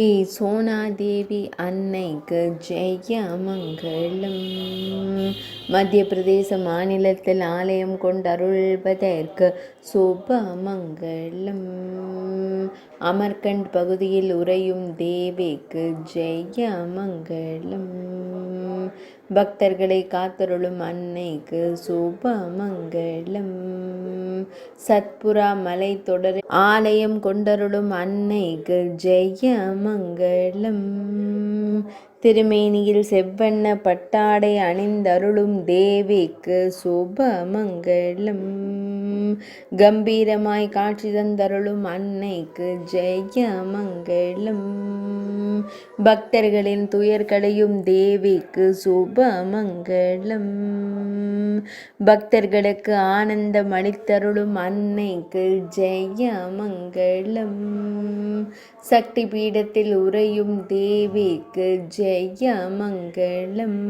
சோனா தேவி அன்னைக்கு ஜெய மங்களம். மத்திய பிரதேச மாநிலத்தில் ஆலயம் கொண்டருள்வதற்கு சுப மங்களம். அமர்கண்ட் பகுதியில் உறையும் தேவிக்கு ஜெய மங்களம். பக்தர்களை காத்தருளும் அன்னைக்கு சுப மங்களம். சத்புரா மலை தொடர் ஆலயம் கொண்டருளும் அன்னைக்கு ஜெய மங்களம். திருமேனியில் செவ்வண்ண பட்டாடை அணிந்தருளும் தேவிக்கு சுப மங்களம். கம்பீரமாய் காட்சி தந்தருளும் அன்னைக்கு ஜெய மங்களம். பக்தர்களின் துயர்களையும் தேவிக்கு சுப மங்களம். பக்தர்களுக்கு ஆனந்தம் அளித்தருளும் அன்னைக்கு ஜெய மங்களம். சக்தி பீடத்தில் உறையும் தேவிக்கு ஜெய மங்களம்.